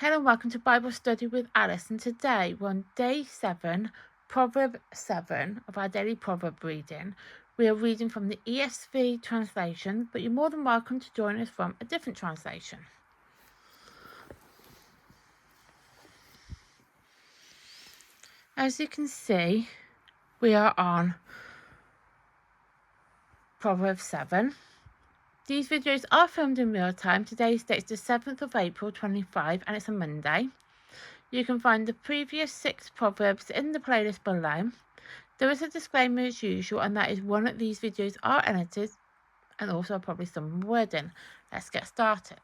Hello and welcome to Bible Study with Alice, and today we're on day 7, Proverb 7 of our daily proverb reading. We are reading from the ESV translation, but you're more than welcome to join us from a different translation. As you can see, we are on Proverbs 7. These videos are filmed in real time. Today's date is the 7th of April 25 and it's a Monday. You can find the previous 6 proverbs in the playlist below. There is a disclaimer as usual, and that is one of these videos are edited and also probably some wording. Let's get started.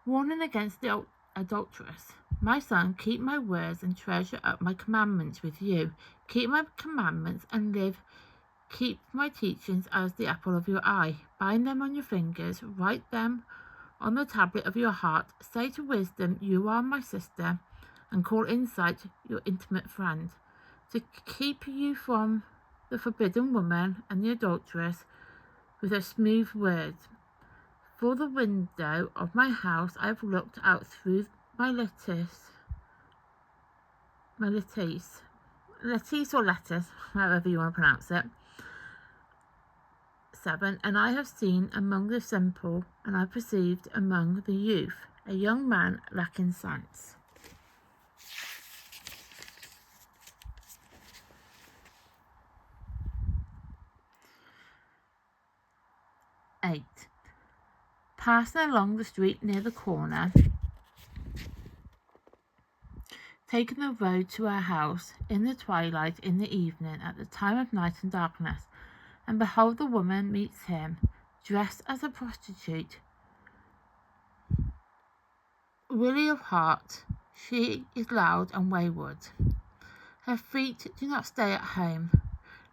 Warning against the adulteress. My son, keep my words and treasure up my commandments with you. Keep my commandments and live. Keep my teachings as the apple of your eye. Bind them on your fingers. Write them on the tablet of your heart. Say to wisdom, you are my sister, and call insight your intimate friend. To keep you from the forbidden woman and the adulteress with her smooth words. For the window of my house I have looked out through my lattice or lattice, however you want to pronounce it. 7. And I have seen among the simple, and I perceived among the youth, a young man lacking sense. 8. Passing along the street near the corner, taking the road to her house in the twilight, in the evening, at the time of night and darkness, and behold, the woman meets him, dressed as a prostitute. Weary of heart, she is loud and wayward. Her feet do not stay at home,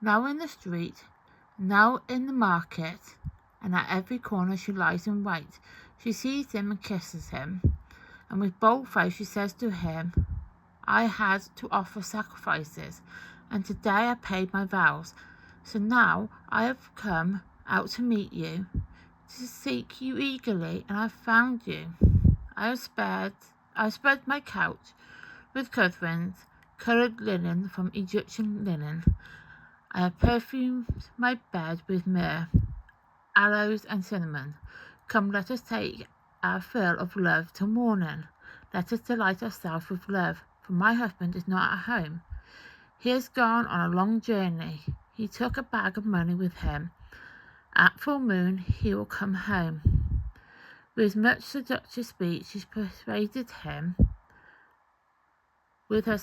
now in the street, now in the market, and at every corner she lies in wait. She sees him and kisses him, and with bold face she says to him, I had to offer sacrifices, and today I paid my vows. So now I have come out to meet you, to seek you eagerly, and I have found you. I have spread my couch with coverings, coloured linen from Egyptian linen. I have perfumed my bed with myrrh, aloes and cinnamon. Come, let us take our fill of love till morning. Let us delight ourselves with love, for my husband is not at home. He has gone on a long journey. He took a bag of money with him. At full moon he will come home. With much seductive speech she persuaded him. With her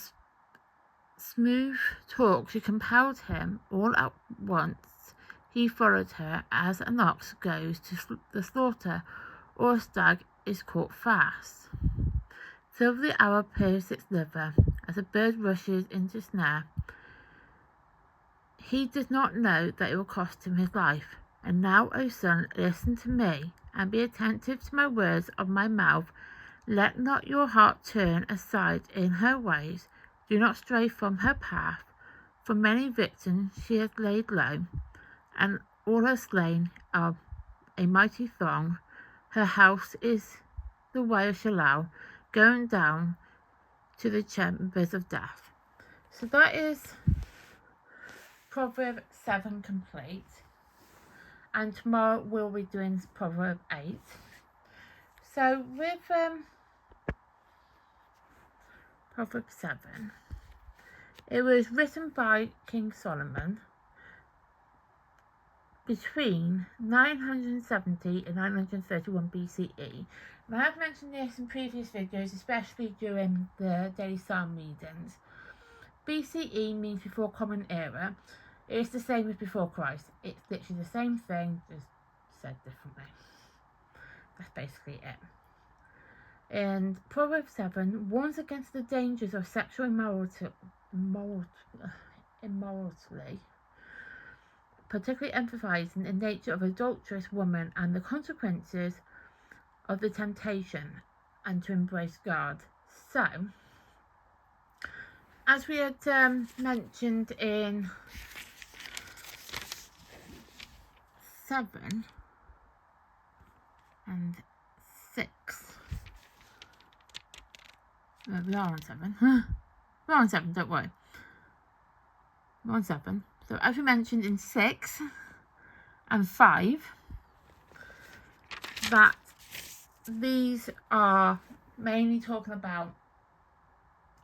smooth talk she compelled him. All at once he followed her as an ox goes to the slaughter, or a stag is caught fast, till the arrow pierces its liver, as a bird rushes into snare. He does not know that it will cost him his life. And now, O son, listen to me, and be attentive to my words of my mouth. Let not your heart turn aside in her ways. Do not stray from her path. For many victims she has laid low, and all her slain are a mighty throng. Her house is the way of Sheol, going down to the chambers of death. So that is Proverb 7 complete. And tomorrow we'll be doing Proverb 8. So with Proverb 7, it was written by King Solomon between 970 and 931 BCE. And I have mentioned this in previous videos, especially during the daily psalm readings. BCE means before Common Era. It's the same as before Christ. It's literally the same thing, just said differently. That's basically it. And Proverbs 7 warns against the dangers of sexual immorality, particularly emphasizing the nature of adulterous woman and the consequences of the temptation, and to embrace God. So, as we had mentioned in 7 and 6. No, we are on 7. We're on 7, don't worry. We're on 7. So as we mentioned in 6 and 5, that these are mainly talking about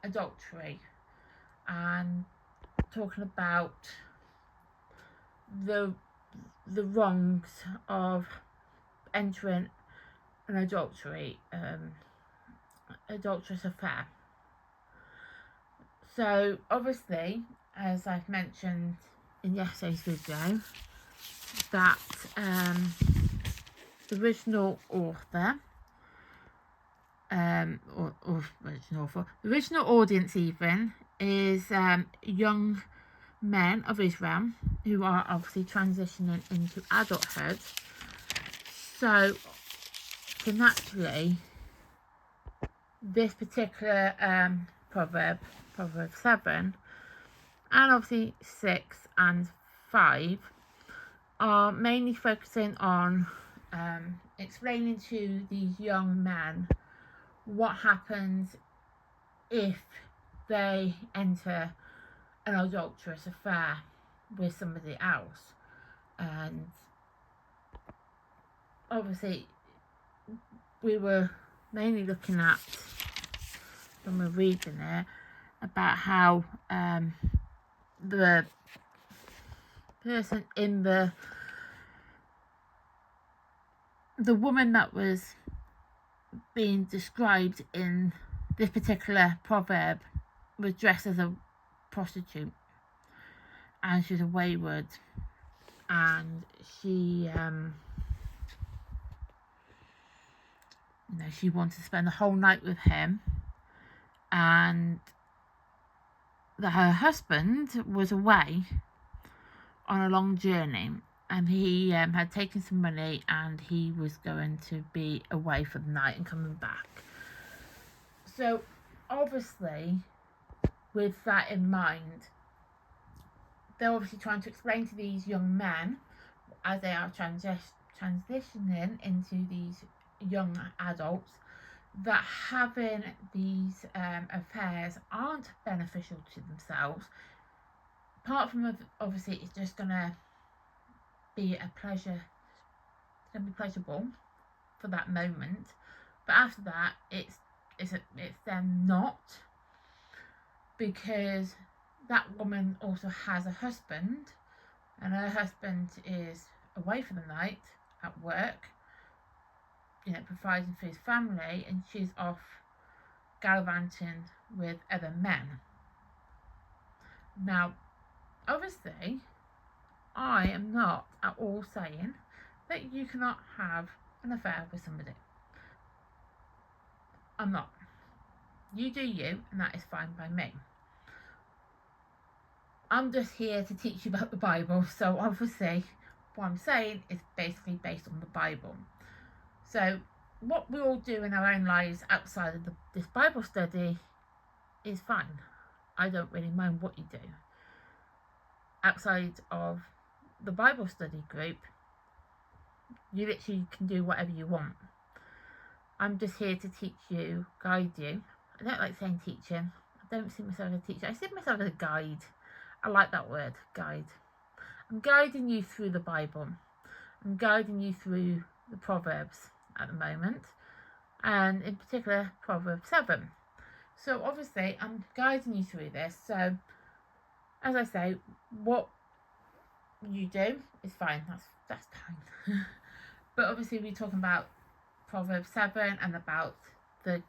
adultery and talking about the wrongs of entering an adulterous affair. So obviously, as I've mentioned in yesterday's video, that the original author, the original audience even is young men of Israel who are obviously transitioning into adulthood. So naturally, this particular Proverb 7, and obviously 6 and 5, are mainly focusing on explaining to these young men what happens if they enter an adulterous affair with somebody else. And obviously we were mainly looking at, when we're reading it, about how the person in the woman that was being described in this particular proverb was dressed as a prostitute, and she's a wayward, and she she wanted to spend the whole night with him, and that her husband was away on a long journey, and he had taken some money, and he was going to be away for the night and coming back. So obviously, with that in mind, they're obviously trying to explain to these young men, as they are transitioning into these young adults, that having these affairs aren't beneficial to themselves. Apart from, obviously, it's just going to be a pleasure, it's going to be pleasurable for that moment, but after that it's then not, because that woman also has a husband, and her husband is away for the night at work, providing for his family, and she's off gallivanting with other men. Now, obviously, I am not at all saying that you cannot have an affair with somebody. I'm not. You do you, and that is fine by me. I'm just here to teach you about the Bible, so obviously what I'm saying is basically based on the Bible. So what we all do in our own lives outside of this Bible study is fine. I don't really mind what you do. Outside of the Bible study group, you literally can do whatever you want. I'm just here to teach you, guide you. I don't like saying teaching. I don't see myself as a teacher. I see myself as a guide. I like that word, guide. I'm guiding you through the Bible. I'm guiding you through the Proverbs at the moment, and in particular Proverbs 7. So obviously I'm guiding you through this. So as I say, what you do is fine. That's fine. But obviously we're talking about Proverbs 7 and about the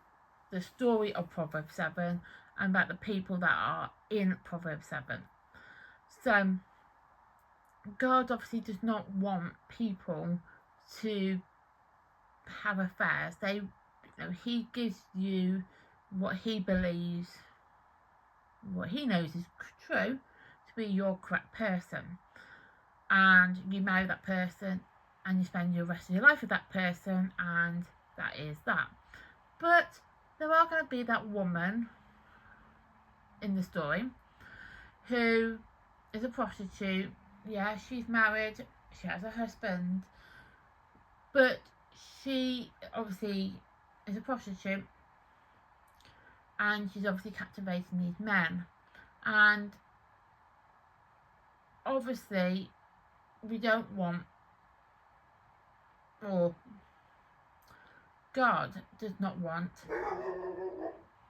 story of Proverbs 7 and about the people that are in Proverbs 7. So God obviously does not want people to have affairs. He gives you what he believes, what he knows is true, to be your correct person, and you marry that person and you spend the rest of your life with that person, and that is that. But there are going to be that woman in the story who is a prostitute. Yeah, she's married, she has a husband, but she obviously is a prostitute, and she's obviously captivating these men. And obviously we don't want, or God does not want.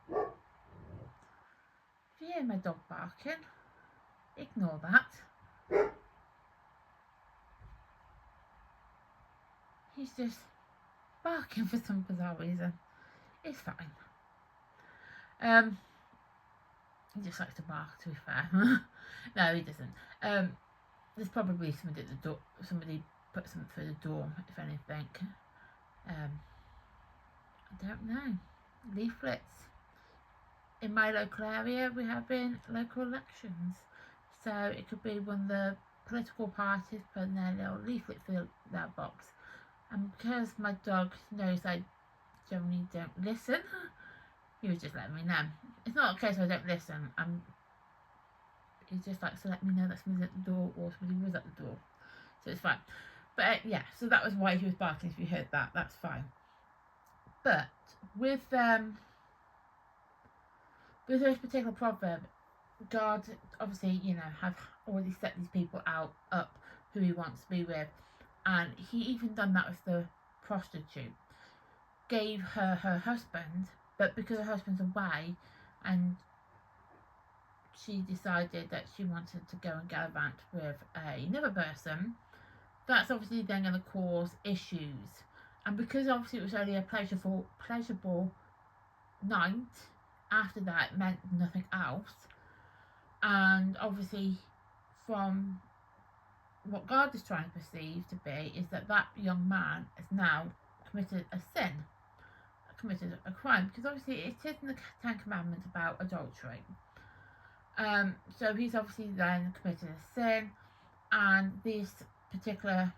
If you hear my dog barking, ignore that. He's just barking for some bizarre reason. It's fine. He just likes to bark, to be fair. No, he doesn't. There's probably somebody at the door. Somebody put something through the door, if anything. I don't know. Leaflets. In my local area, we're having local elections. So it could be one of the political parties putting their little leaflet through that box. And because my dog knows I generally don't listen, he was just letting me know. It's not a case I don't listen. He just likes to let me know that somebody's at the door or somebody was at the door. So it's fine. But yeah, so that was why he was barking. If you heard that, that's fine. But with this particular proverb, God obviously, have already set these people up who he wants to be with. And he even done that with the prostitute. Gave her husband, but because her husband's away and she decided that she wanted to go and gallivant with another person, that's obviously then going to cause issues. And because obviously it was only a pleasurable night, after that it meant nothing else. And obviously from what God is trying to perceive to be is that young man has now committed a sin, committed a crime, because obviously it is in the Ten Commandments about adultery. So he's obviously then committed a sin, and this particular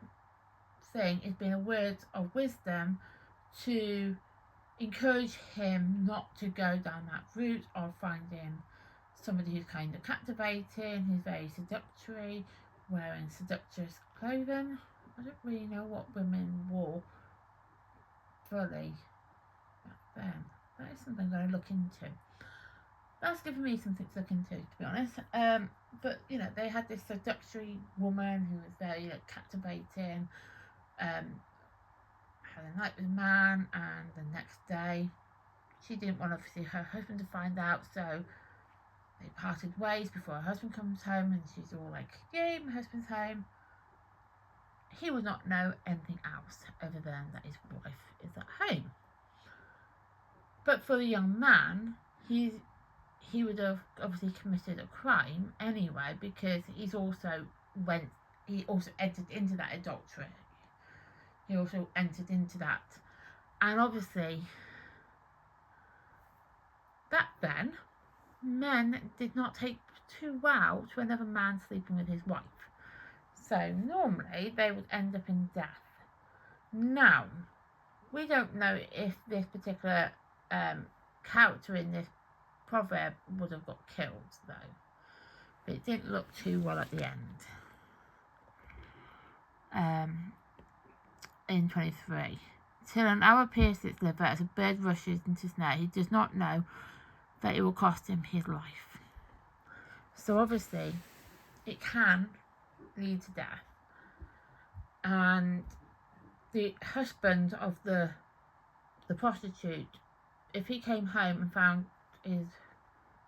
thing is being a word of wisdom to encourage him not to go down that route of finding somebody who's kind of captivating, who's very seductory, wearing seductress clothing. I don't really know what women wore fully back then. That is something I'm going to look into. That's given me something to look into, to be honest. But they had this seductory woman who was very captivating, had a night with a man, and the next day she didn't want obviously her husband to find out, so they parted ways before her husband comes home, and she's all like, yay, my husband's home. He would not know anything else other than that his wife is at home. But for the young man, he would have obviously committed a crime anyway, because he also entered into that adultery. He also entered into that. And obviously, back then, men did not take too well to another man sleeping with his wife. So normally they would end up in death. Now, we don't know if this particular character in this proverb would have got killed, though. But it didn't look too well at the end. In 23. Till an hour pierces its liver as a bird rushes into his snare, he does not know that it will cost him his life. So obviously, it can lead to death. And the husband of the prostitute, if he came home and found his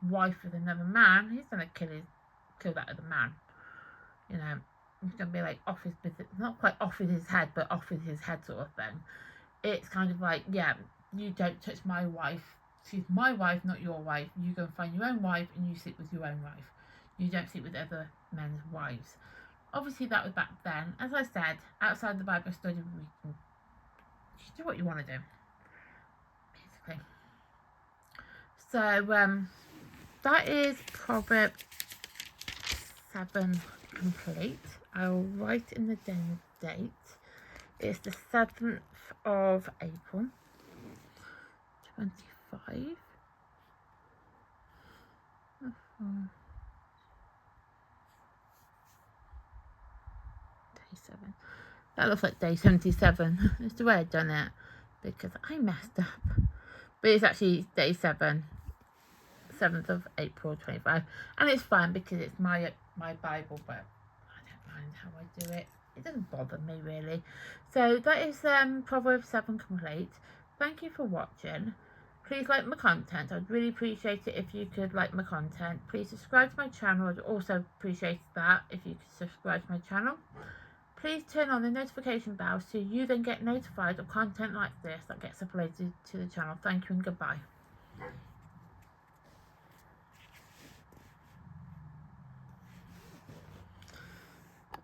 wife with another man, he's going to kill that other man. He's going to be like off his business, not quite off with his head, but off with his head sort of thing. It's kind of like, yeah, you don't touch my wife. She's my wife, not your wife. You go and find your own wife and you sleep with your own wife. You don't sleep with other men's wives. Obviously that was back then. As I said, outside the Bible study, we can do what you want to do, basically. So that is Proverbs 7 complete. I'll write in the date. It's the 7th of April 25. Day 77. That looks like day 77. It's the way I've done it because I messed up. But it's actually day 7, 7th of April 25. And it's fine because it's my Bible, but I don't mind how I do it. It doesn't bother me really. So that is Proverbs 7 complete. Thank you for watching. Please like my content. I'd really appreciate it if you could like my content. Please subscribe to my channel. I'd also appreciate that if you could subscribe to my channel. Please turn on the notification bell so you then get notified of content like this that gets uploaded to the channel. Thank you and goodbye.